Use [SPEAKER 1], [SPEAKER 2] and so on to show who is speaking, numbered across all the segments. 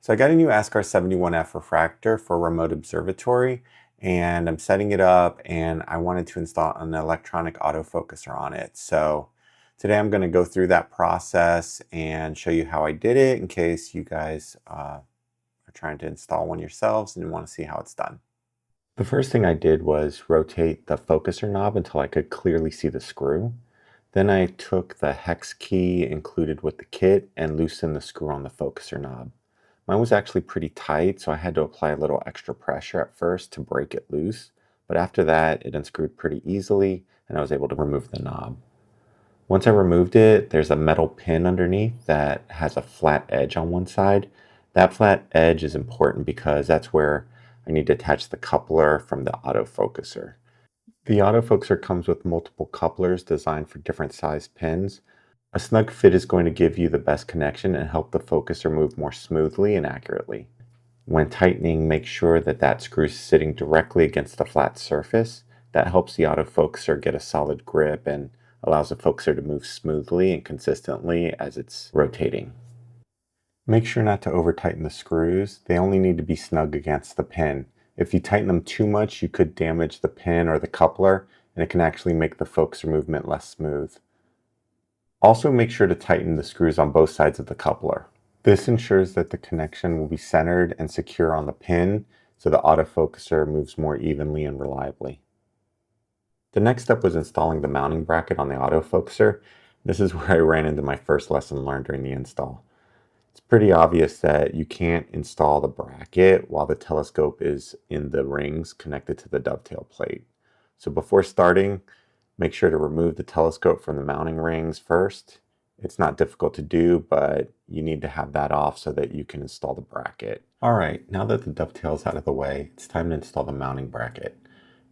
[SPEAKER 1] So I got a new Askar 71F refractor for remote observatory, and I'm setting it up, and I wanted to install an electronic autofocuser on it. So today I'm going to go through that process and show you how I did it in case you guys are trying to install one yourselves and want to see how it's done. The first thing I did was rotate the focuser knob until I could clearly see the screw. Then I took the hex key included with the kit and loosened the screw on the focuser knob. Mine was actually pretty tight, so I had to apply a little extra pressure at first to break it loose, but after that it unscrewed pretty easily and I was able to remove the knob. Once I removed it, there's a metal pin underneath that has a flat edge on one side. That flat edge is important because that's where I need to attach the coupler from the autofocuser. The autofocuser comes with multiple couplers designed for different size pins. A snug fit is going to give you the best connection and help the focuser move more smoothly and accurately. When tightening, make sure that that screw is sitting directly against the flat surface. That helps the autofocuser get a solid grip and allows the focuser to move smoothly and consistently as it's rotating. Make sure not to over tighten the screws. They only need to be snug against the pin. If you tighten them too much, you could damage the pin or the coupler, and it can actually make the focuser movement less smooth. Also, make sure to tighten the screws on both sides of the coupler. This ensures that the connection will be centered and secure on the pin, so the autofocuser moves more evenly and reliably. The next step was installing the mounting bracket on the autofocuser. This is where I ran into my first lesson learned during the install. It's pretty obvious that you can't install the bracket while the telescope is in the rings connected to the dovetail plate. So before starting, make sure to remove the telescope from the mounting rings first. It's not difficult to do, but you need to have that off so that you can install the bracket. Alright, now that the dovetail is out of the way, it's time to install the mounting bracket.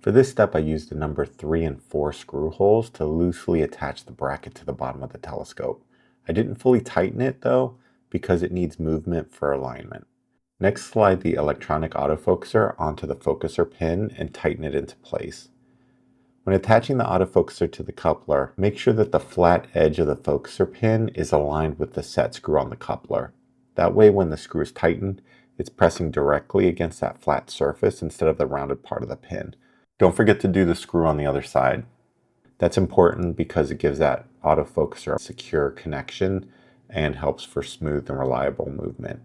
[SPEAKER 1] For this step, I used the number 3 and 4 screw holes to loosely attach the bracket to the bottom of the telescope. I didn't fully tighten it though, because it needs movement for alignment. Next, slide the electronic autofocuser onto the focuser pin and tighten it into place. When attaching the autofocuser to the coupler, make sure that the flat edge of the focuser pin is aligned with the set screw on the coupler. That way, when the screw is tightened, it's pressing directly against that flat surface instead of the rounded part of the pin. Don't forget to do the screw on the other side. That's important because it gives that autofocuser a secure connection and helps for smooth and reliable movement.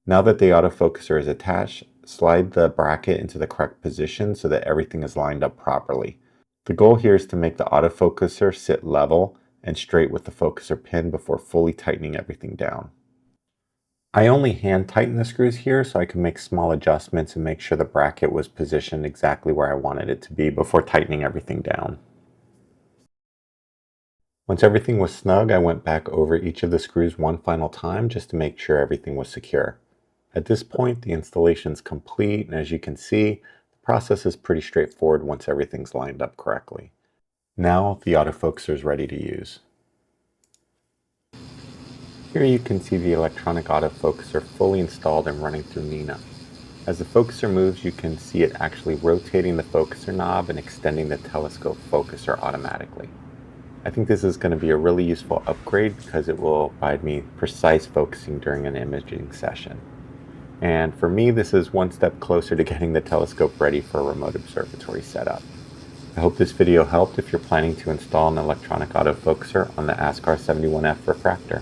[SPEAKER 1] Now that the autofocuser is attached, slide the bracket into the correct position so that everything is lined up properly. The goal here is to make the autofocuser sit level and straight with the focuser pin before fully tightening everything down. I only hand tighten the screws here so I can make small adjustments and make sure the bracket was positioned exactly where I wanted it to be before tightening everything down. Once everything was snug, I went back over each of the screws one final time just to make sure everything was secure. At this point, the installation is complete, and as you can see, the process is pretty straightforward once everything's lined up correctly. Now the autofocuser is ready to use. Here you can see the electronic autofocuser fully installed and running through Nina. As the focuser moves, you can see it actually rotating the focuser knob and extending the telescope focuser automatically. I think this is going to be a really useful upgrade because it will provide me precise focusing during an imaging session. And for me, this is one step closer to getting the telescope ready for a remote observatory setup. I hope this video helped if you're planning to install an electronic autofocuser on the Askar 71F refractor.